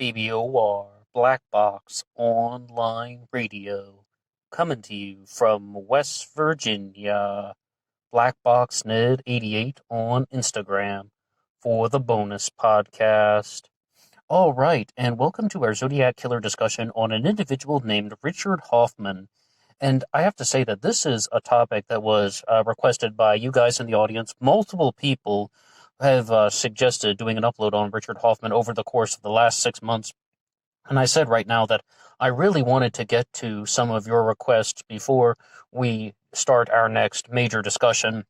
BBOR Black Box Online Radio, coming to you from West Virginia. Black Box Ned 88 on Instagram for the bonus podcast. All right, and welcome to our Zodiac Killer discussion on an individual named Richard Hoffman. And I have to say that this is a topic that was requested by you guys in the audience. Multiple people have suggested doing an upload on Richard Hoffman over the course of the last 6 months. And I said right now that I really wanted to get to some of your requests before we start our next major discussion.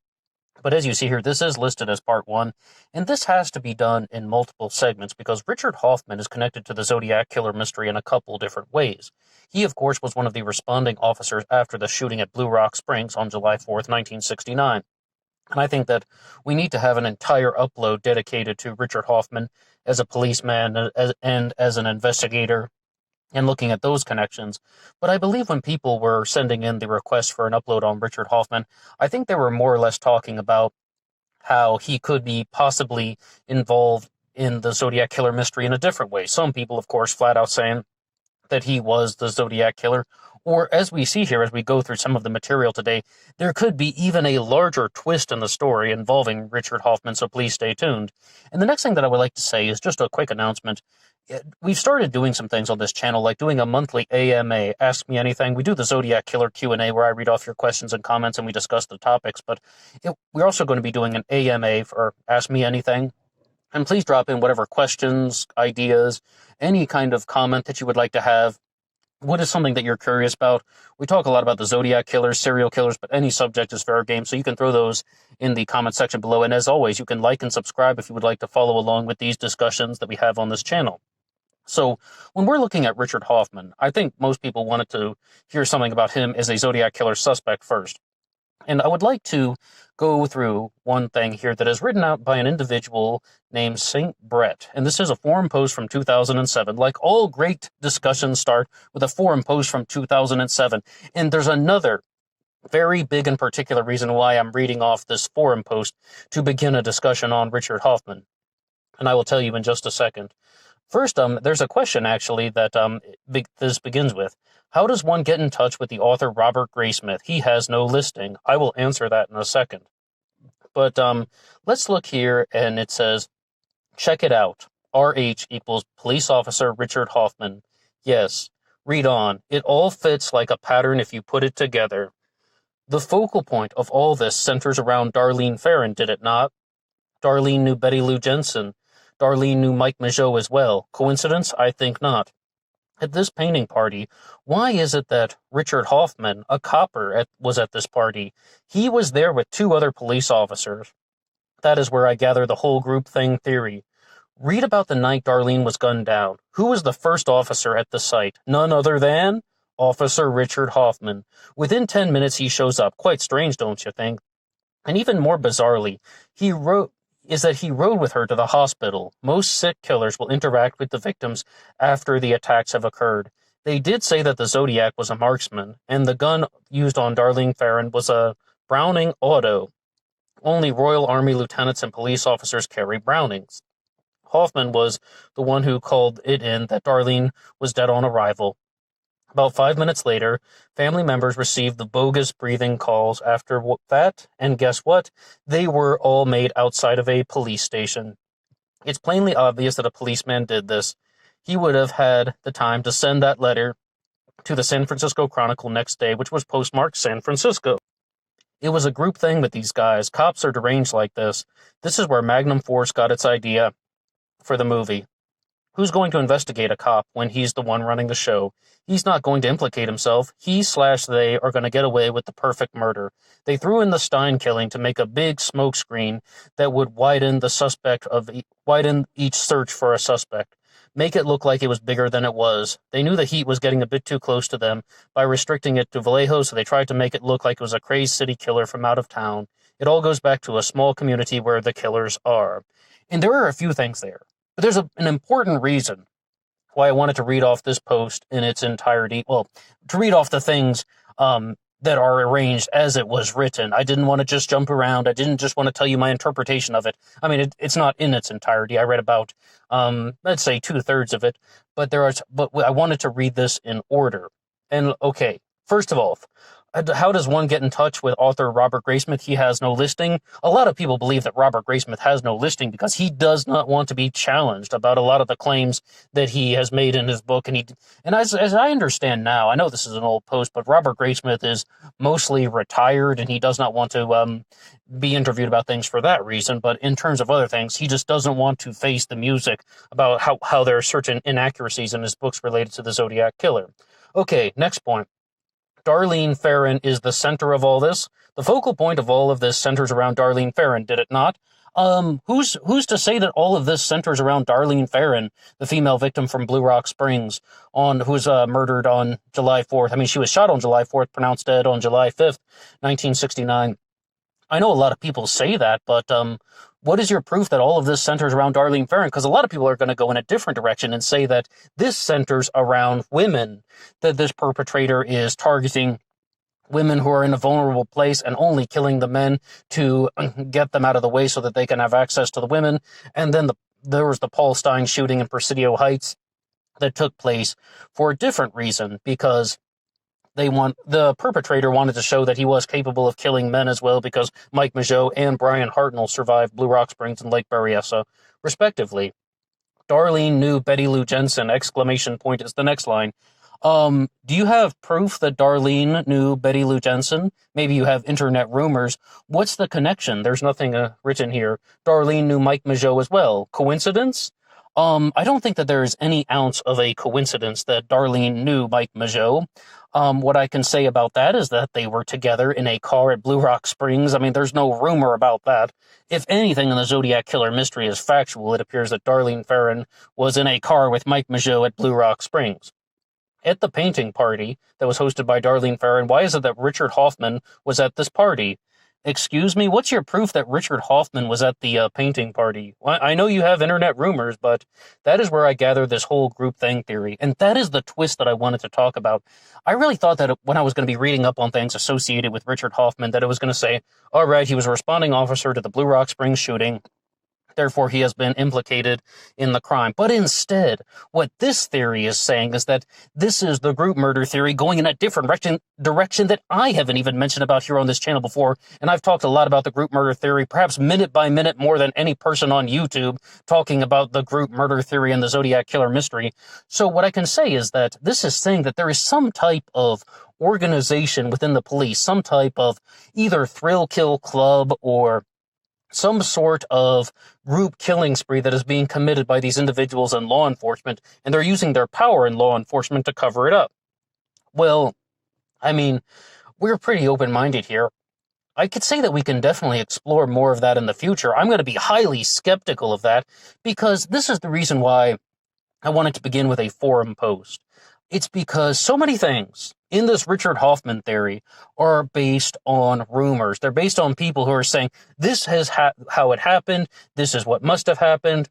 But as you see here, this is listed as part one, and this has to be done in multiple segments because Richard Hoffman is connected to the Zodiac Killer mystery in a couple different ways. He, of course, was one of the responding officers after the shooting at Blue Rock Springs on July 4th, 1969. And I think that we need to have an entire upload dedicated to Richard Hoffman as a policeman and as an investigator and looking at those connections. But I believe when people were sending in the request for an upload on Richard Hoffman, I think they were more or less talking about how he could be possibly involved in the Zodiac Killer mystery in a different way. Some people, of course, flat out saying that he was the Zodiac Killer. Or as we see here, as we go through some of the material today, there could be even a larger twist in the story involving Richard Hoffman, so please stay tuned. And the next thing that I would like to say is just a quick announcement. We've started doing some things on this channel, like doing a monthly AMA, Ask Me Anything. We do the Zodiac Killer Q&A, where I read off your questions and comments and we discuss the topics, but we're also going to be doing an AMA for Ask Me Anything. And please drop in whatever questions, ideas, any kind of comment that you would like to have. What is something that you're curious about? We talk a lot about the Zodiac Killers, serial killers, but any subject is fair game, so you can throw those in the comment section below. And as always, you can like and subscribe if you would like to follow along with these discussions that we have on this channel. So when we're looking at Richard Hoffman, I think most people wanted to hear something about him as a Zodiac Killer suspect first. And I would like to go through one thing here that is written out by an individual named St. Brett. And this is a forum post from 2007. Like all great discussions start with a forum post from 2007. And there's another very big and particular reason why I'm reading off this forum post to begin a discussion on Richard Hoffman. And I will tell you in just a second. First, there's a question, actually, that this begins with. How does one get in touch with the author Robert Graysmith? He has no listing. I will answer that in a second. But let's look here, and it says, check it out. RH equals police officer Richard Hoffman. Yes, read on. It all fits like a pattern if you put it together. The focal point of all this centers around Darlene Ferrin, did it not? Darlene knew Betty Lou Jensen. Darlene knew Mike Mageau as well. Coincidence? I think not. At this painting party, why is it that Richard Hoffman, a copper, was at this party? He was there with two other police officers. That is where I gather the whole group thing theory. Read about the night Darlene was gunned down. Who was the first officer at the site? None other than Officer Richard Hoffman. Within 10 minutes he shows up. Quite strange, don't you think? And even more bizarrely, he rode with her to the hospital. Most sick killers will interact with the victims after the attacks have occurred. They did say that the Zodiac was a marksman, and the gun used on Darlene Ferrin was a Browning Auto. Only Royal Army lieutenants and police officers carry Brownings. Hoffman was the one who called it in that Darlene was dead on arrival. About 5 minutes later, family members received the bogus breathing calls after that, and guess what? They were all made outside of a police station. It's plainly obvious that a policeman did this. He would have had the time to send that letter to the San Francisco Chronicle next day, which was postmarked San Francisco. It was a group thing with these guys. Cops are deranged like this. This is where Magnum Force got its idea for the movie. Who's going to investigate a cop when he's the one running the show? He's not going to implicate himself. He/they are going to get away with the perfect murder. They threw in the Stein killing to make a big smoke screen that would widen each search for a suspect. Make it look like it was bigger than it was. They knew the heat was getting a bit too close to them by restricting it to Vallejo, so they tried to make it look like it was a crazed city killer from out of town. It all goes back to a small community where the killers are. And there are a few things there. But there's an important reason why I wanted to read off this post in its entirety. Well, to read off the things that are arranged as it was written. I didn't want to just jump around. I didn't just want to tell you my interpretation of it. I mean, it's not in its entirety. I read about, let's say 2/3 of it, but I wanted to read this in order. And okay, first of all, how does one get in touch with author Robert Graysmith? He has no listing. A lot of people believe that Robert Graysmith has no listing because he does not want to be challenged about a lot of the claims that he has made in his book. And as I understand now, I know this is an old post, but Robert Graysmith is mostly retired and he does not want to be interviewed about things for that reason. But in terms of other things, he just doesn't want to face the music about how there are certain inaccuracies in his books related to the Zodiac Killer. Okay, next point. Darlene Ferrin is the center of all this. The focal point of all of this centers around Darlene Ferrin, did it not? Who's to say that all of this centers around Darlene Ferrin, the female victim from Blue Rock Springs, who was murdered on July 4th? I mean, she was shot on July 4th, pronounced dead on July 5th, 1969. I know a lot of people say that, but what is your proof that all of this centers around Darlene Ferrin? Because a lot of people are going to go in a different direction and say that this centers around women, that this perpetrator is targeting women who are in a vulnerable place and only killing the men to get them out of the way so that they can have access to the women. And then there was the Paul Stein shooting in Presidio Heights that took place for a different reason, because the perpetrator wanted to show that he was capable of killing men as well, because Mike Mageau and Brian Hartnell survived Blue Rock Springs and Lake Berryessa, respectively. Darlene knew Betty Lou Jensen, exclamation point is the next line. Do you have proof that Darlene knew Betty Lou Jensen? Maybe you have internet rumors. What's the connection? There's nothing written here. Darlene knew Mike Mageau as well. Coincidence? I don't think that there is any ounce of a coincidence that Darlene knew Mike Mageau. What I can say about that is that they were together in a car at Blue Rock Springs. I mean, there's no rumor about that. If anything in the Zodiac Killer mystery is factual, it appears that Darlene Ferrin was in a car with Mike Mageau at Blue Rock Springs. At the painting party that was hosted by Darlene Ferrin, why is it that Richard Hoffman was at this party? Excuse me, what's your proof that Richard Hoffman was at the painting party? Well, I know you have internet rumors, but that is where I gather this whole groupthink theory, and that is the twist that I wanted to talk about. I really thought that when I was going to be reading up on things associated with Richard Hoffman, that it was going to say, all right, he was a responding officer to the Blue Rock Springs shooting, therefore he has been implicated in the crime. But instead, what this theory is saying is that this is the group murder theory going in a different direction that I haven't even mentioned about here on this channel before. And I've talked a lot about the group murder theory, perhaps minute by minute more than any person on YouTube talking about the group murder theory and the Zodiac Killer mystery. So what I can say is that this is saying that there is some type of organization within the police, some type of either thrill kill club or some sort of group killing spree that is being committed by these individuals in law enforcement, and they're using their power in law enforcement to cover it up. Well, I mean, we're pretty open-minded here. I could say that we can definitely explore more of that in the future. I'm going to be highly skeptical of that, because this is the reason why I wanted to begin with a forum post. It's because so many things in this Richard Hoffman theory are based on rumors. They're based on people who are saying, this is how it happened, this is what must have happened.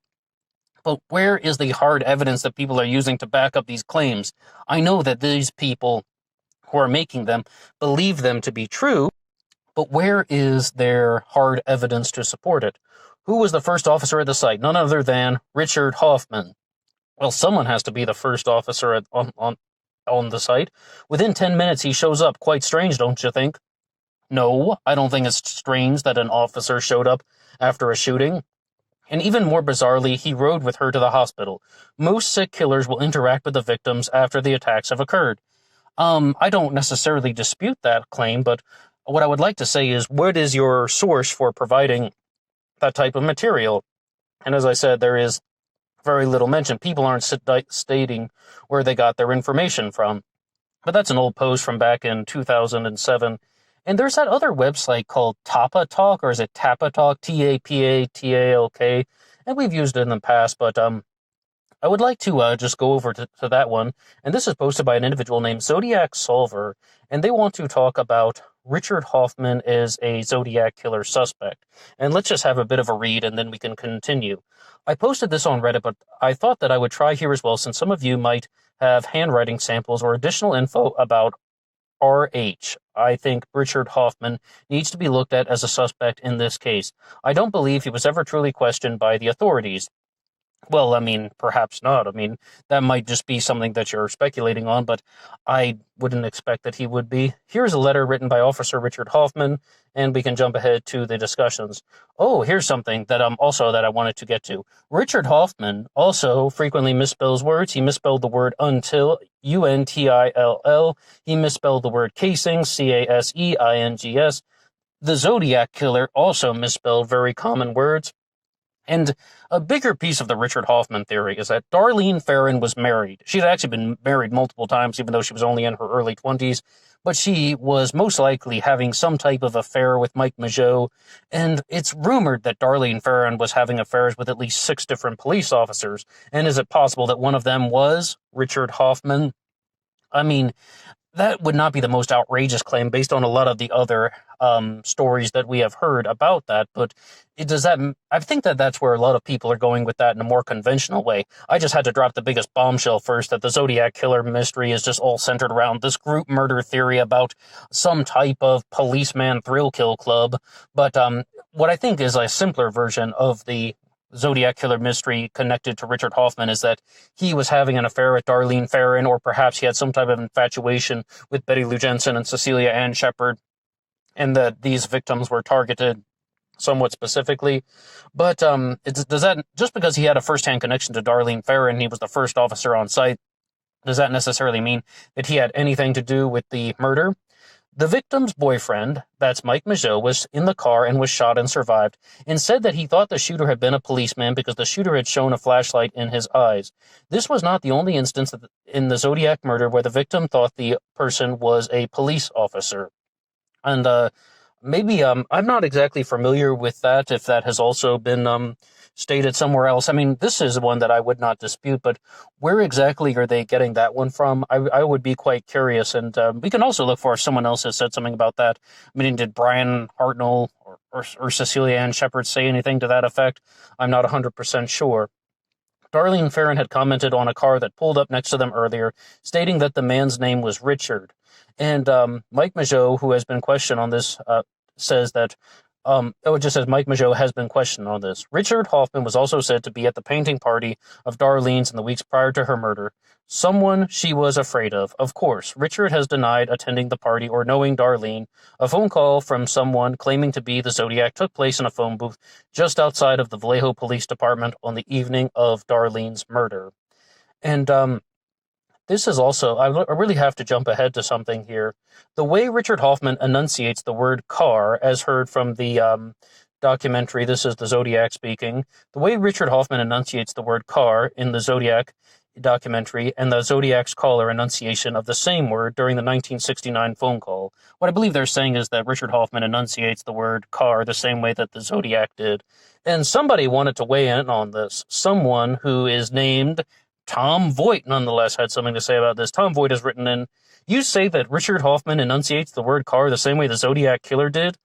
But where is the hard evidence that people are using to back up these claims? I know that these people who are making them believe them to be true, but where is their hard evidence to support it? Who was the first officer at the site? None other than Richard Hoffman. Well, someone has to be the first officer on the site. Within 10 minutes, he shows up. Quite strange, don't you think? No, I don't think it's strange that an officer showed up after a shooting. And even more bizarrely, he rode with her to the hospital. Most sick killers will interact with the victims after the attacks have occurred. I don't necessarily dispute that claim, but what I would like to say is, what is your source for providing that type of material? And as I said, there is very little mention. People aren't stating where they got their information from. But that's an old post from back in 2007. And there's that other website called Tapa Talk, or is it Tapa Talk? Tapatalk. And we've used it in the past, but I would like to just go over to that one. And this is posted by an individual named Zodiac Solver. And they want to talk about Richard Hoffman as a Zodiac Killer suspect. And let's just have a bit of a read, and then we can continue. I posted this on Reddit, but I thought that I would try here as well, since some of you might have handwriting samples or additional info about RH. I think Richard Hoffman needs to be looked at as a suspect in this case. I don't believe he was ever truly questioned by the authorities. Well, I mean, perhaps not. I mean, that might just be something that you're speculating on, but I wouldn't expect that he would be. Here's a letter written by Officer Richard Hoffman, and we can jump ahead to the discussions. Oh, here's something that also that I wanted to get to. Richard Hoffman also frequently misspells words. He misspelled the word until, UNTILL. He misspelled the word casing, CASEINGS. The Zodiac Killer also misspelled very common words. And a bigger piece of the Richard Hoffman theory is that Darlene Ferrin was married. She'd actually been married multiple times, even though she was only in her early 20s. But she was most likely having some type of affair with Mike Mageau. And it's rumored that Darlene Ferrin was having affairs with at least 6 different police officers. And is it possible that one of them was Richard Hoffman? I mean, that would not be the most outrageous claim based on a lot of the other stories that we have heard about that, but I think that that's where a lot of people are going with that in a more conventional way. I just had to drop the biggest bombshell first, that the Zodiac Killer mystery is just all centered around this group murder theory about some type of policeman thrill kill club, but what I think is a simpler version of the Zodiac Killer mystery connected to Richard Hoffman is that he was having an affair with Darlene Ferrin, or perhaps he had some type of infatuation with Betty Lou Jensen and Cecilia Ann Shepard, and that these victims were targeted somewhat specifically. But does that, just because he had a first-hand connection to Darlene Ferrin, he was the first officer on site, does that necessarily mean that he had anything to do with the murder? The victim's boyfriend, that's Mike Mageau, was in the car and was shot and survived, and said that he thought the shooter had been a policeman because the shooter had shown a flashlight in his eyes. This was not the only instance in the Zodiac murder where the victim thought the person was a police officer. And maybe I'm not exactly familiar with that, if that has also been stated somewhere else. I mean, this is one that I would not dispute, but where exactly are they getting that one from? I would be quite curious, and we can also look for if someone else has said something about that. I mean, did Brian Hartnell or Cecilia Ann Shepard say anything to that effect? I'm not 100% sure. Darlene Ferrin had commented on a car that pulled up next to them earlier, stating that the man's name was Richard. And Mike Mageau, who has been questioned on this, says that it just says Mike Mageau has been questioned on this. Richard Hoffman was also said to be at the painting party of Darlene's in the weeks prior to her murder. Someone she was afraid of. Of course, Richard has denied attending the party or knowing Darlene. A phone call from someone claiming to be the Zodiac took place in a phone booth just outside of the Vallejo Police Department on the evening of Darlene's murder. And this is also, I really have to jump ahead to something here. The way Richard Hoffman enunciates the word car, as heard from the documentary, this is the Zodiac speaking, the way Richard Hoffman enunciates the word car in the Zodiac documentary and the Zodiac's caller enunciation of the same word during the 1969 phone call. What I believe they're saying is that Richard Hoffman enunciates the word car the same way that the Zodiac did. And somebody wanted to weigh in on this. Someone who is named Tom Voigt, nonetheless, had something to say about this. Tom Voigt has written in, you say that Richard Hoffman enunciates the word car the same way the Zodiac Killer did?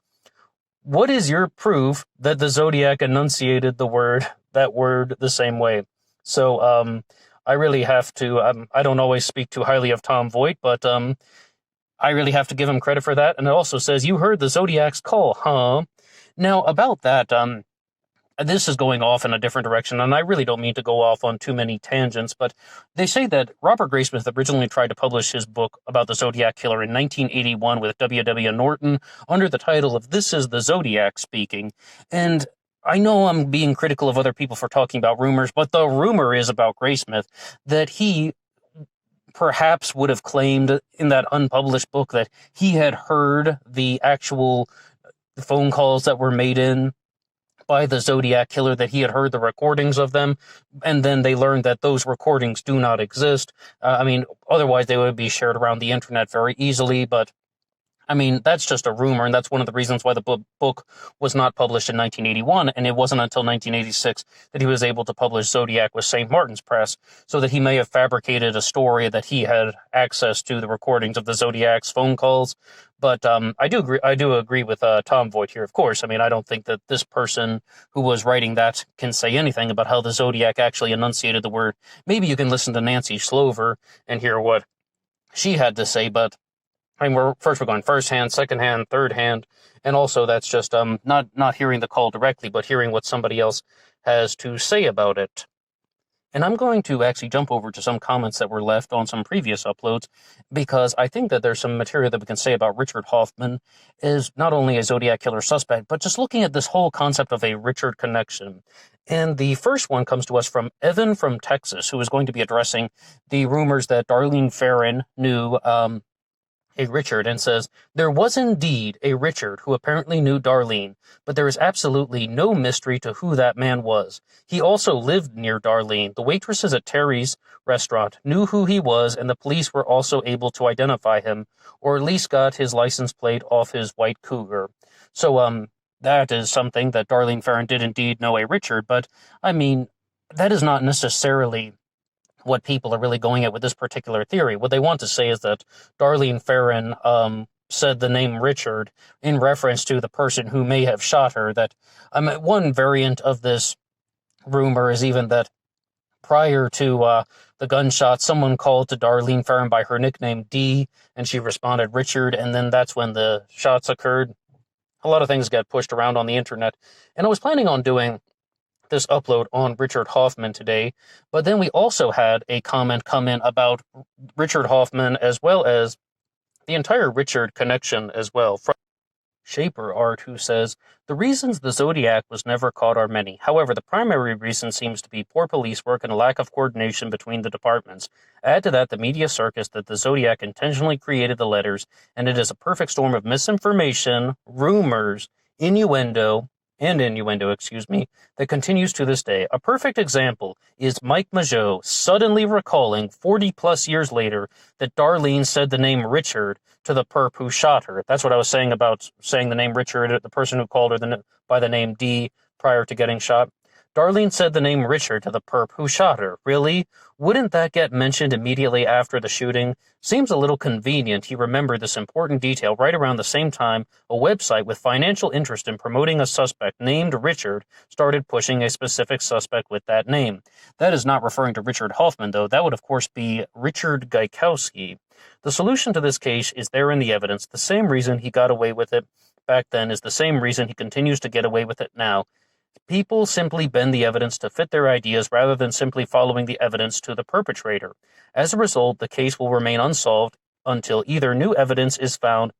What is your proof that the Zodiac enunciated that word the same way? So, I really have to, I don't always speak too highly of Tom Voigt, but I really have to give him credit for that. And it also says, you heard the Zodiac's call, huh? Now, about that, this is going off in a different direction, and I really don't mean to go off on too many tangents, but they say that Robert Graysmith originally tried to publish his book about the Zodiac Killer in 1981 with W.W. Norton under the title of This is the Zodiac Speaking. And I know I'm being critical of other people for talking about rumors, but the rumor is about Graysmith that he perhaps would have claimed in that unpublished book that he had heard the actual phone calls that were made in by the Zodiac Killer, that he had heard the recordings of them, and then they learned that those recordings do not exist. I mean, otherwise they would be shared around the internet very easily, but I mean, that's just a rumor, and that's one of the reasons why the book was not published in 1981, and it wasn't until 1986 that he was able to publish Zodiac with St. Martin's Press, so that he may have fabricated a story that he had access to the recordings of the Zodiac's phone calls. But I do agree with Tom Voigt here, of course. I mean, I don't think that this person who was writing that can say anything about how the Zodiac actually enunciated the word. Maybe you can listen to Nancy Slover and hear what she had to say, but I mean, we're going first hand, second hand, third hand, and also that's just not hearing the call directly, but hearing what somebody else has to say about it. And I'm going to actually jump over to some comments that were left on some previous uploads, because I think that there's some material that we can say about Richard Hoffman as not only a Zodiac killer suspect, but just looking at this whole concept of a Richard connection. And the first one comes to us from Evan from Texas, who is going to be addressing the rumors that Darlene Ferrin knew a Richard, and says, "There was indeed a Richard who apparently knew Darlene, but there is absolutely no mystery to who that man was. He also lived near Darlene. The waitresses at Terry's restaurant knew who he was, and the police were also able to identify him, or at least got his license plate off his white Cougar." So, that is something that Darlene Ferrin did indeed know a Richard, but, I mean, that is not necessarily what people are really going at with this particular theory. What they want to say is that Darlene Ferrin said the name Richard in reference to the person who may have shot her. That one variant of this rumor is even that prior to the gunshot, someone called to Darlene Ferrin by her nickname Dee, and she responded Richard, and then that's when the shots occurred. A lot of things got pushed around on the internet, and I was planning on doing this upload on Richard Hoffman today, but then we also had a comment come in about Richard Hoffman as well as the entire Richard connection as well, from Shaper Art, who says, "The reasons the Zodiac was never caught are many. However, the primary reason seems to be poor police work and a lack of coordination between the departments. Add to that the media circus that the Zodiac intentionally created the letters, and it is a perfect storm of misinformation, rumors, innuendo, that continues to this day. A perfect example is Mike Mageau suddenly recalling 40-plus years later that Darlene said the name Richard to the perp who shot her." That's what I was saying about saying the name Richard, the person who called her by the name Dee prior to getting shot. "Darlene said the name Richard to the perp who shot her. Really? Wouldn't that get mentioned immediately after the shooting? Seems a little convenient he remembered this important detail right around the same time a website with financial interest in promoting a suspect named Richard started pushing a specific suspect with that name." That is not referring to Richard Hoffman, though. That would, of course, be Richard Gaikowski. "The solution to this case is there in the evidence. The same reason he got away with it back then is the same reason he continues to get away with it now. People simply bend the evidence to fit their ideas rather than simply following the evidence to the perpetrator. As a result, the case will remain unsolved until either new evidence is found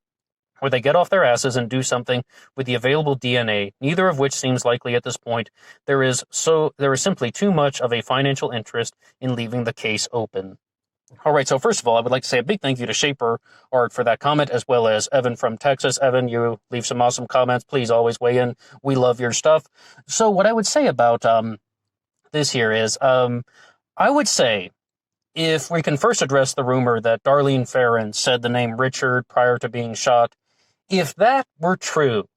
or they get off their asses and do something with the available DNA, neither of which seems likely at this point. There is simply too much of a financial interest in leaving the case open." All right, so first of all, I would like to say a big thank you to Shaper Art for that comment, as well as Evan from Texas. Evan, you leave some awesome comments. Please always weigh in. We love your stuff. So what I would say about this here is, I would say, if we can first address the rumor that Darlene Ferrin said the name Richard prior to being shot, if that were true,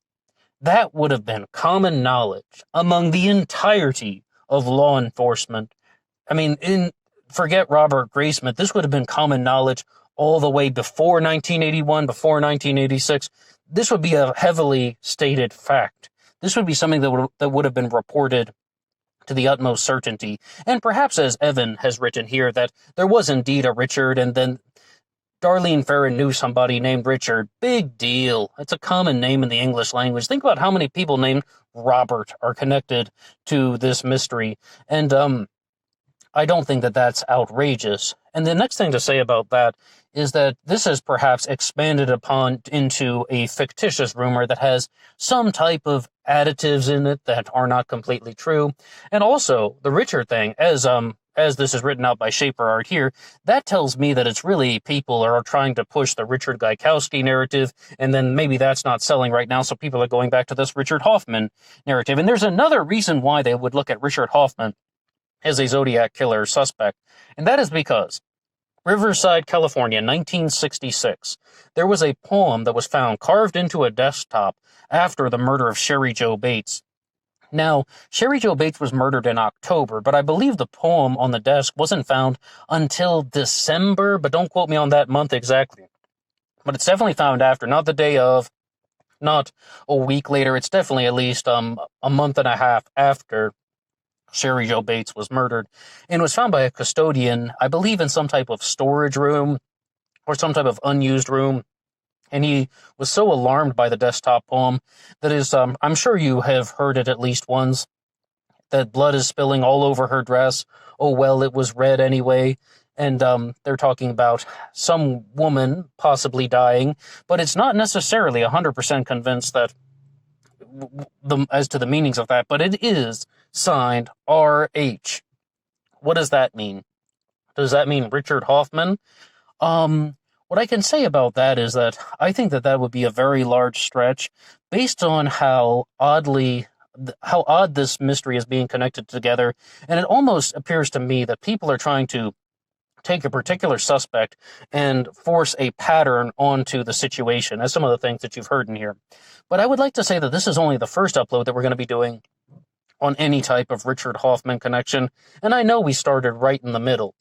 that would have been common knowledge among the entirety of law enforcement. I mean, forget Robert Graysmith, this would have been common knowledge all the way before 1981, before 1986. This would be a heavily stated fact. This would be something that would have been reported to the utmost certainty. And perhaps, as Evan has written here, that there was indeed a Richard, and then Darlene Ferrin knew somebody named Richard. Big deal. It's a common name in the English language. Think about how many people named Robert are connected to this mystery. And I don't think that that's outrageous. And the next thing to say about that is that this has perhaps expanded upon into a fictitious rumor that has some type of additives in it that are not completely true. And also, the Richard thing, as this is written out by Shaper Art here, that tells me that it's really people are trying to push the Richard Gaikowski narrative, and then maybe that's not selling right now, so people are going back to this Richard Hoffman narrative. And there's another reason why they would look at Richard Hoffman as a Zodiac killer suspect, and that is because Riverside, California, 1966, there was a poem that was found carved into a desktop after the murder of Sherry Jo Bates. Now, Sherry Jo Bates was murdered in October, but I believe the poem on the desk wasn't found until December, but don't quote me on that month exactly. But it's definitely found after, not the day of, not a week later. It's definitely at least a month and a half after Sherry Jo Bates was murdered, and was found by a custodian, I believe in some type of storage room or some type of unused room And he was so alarmed by the desktop poem that is, I'm sure you have heard it at least once, that blood is spilling all over her dress. Oh, well, it was red anyway. And they're talking about some woman possibly dying, but it's not necessarily 100% convinced that as to the meanings of that, but it is signed R.H. What does that mean? Does that mean Richard Hoffman? What I can say about that is that I think that that would be a very large stretch based on how odd this mystery is being connected together. And it almost appears to me that people are trying to take a particular suspect and force a pattern onto the situation, as some of the things that you've heard in here. But I would like to say that this is only the first upload that we're going to be doing on any type of Richard Hoffman connection. And I know we started right in the middle.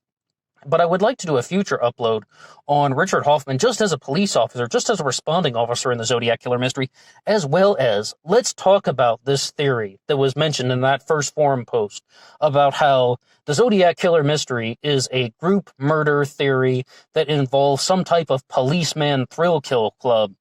But I would like to do a future upload on Richard Hoffman just as a police officer, just as a responding officer in the Zodiac Killer mystery, as well as let's talk about this theory that was mentioned in that first forum post about how the Zodiac Killer mystery is a group murder theory that involves some type of policeman thrill kill club.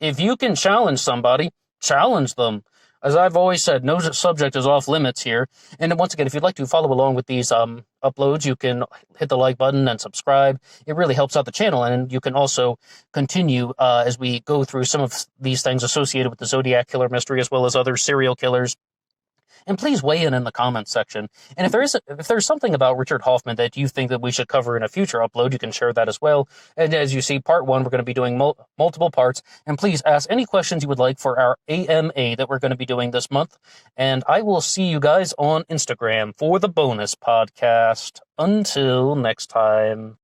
If you can challenge somebody, challenge them. As I've always said, no subject is off limits here. And once again, if you'd like to follow along with these uploads, you can hit the like button and subscribe. It really helps out the channel. And you can also continue as we go through some of these things associated with the Zodiac Killer mystery, as well as other serial killers. And please weigh in the comments section. And if there's something about Richard Hoffman that you think that we should cover in a future upload, you can share that as well. And as you see, part 1, we're going to be doing multiple parts. And please ask any questions you would like for our AMA that we're going to be doing this month. And I will see you guys on Instagram for the bonus podcast. Until next time.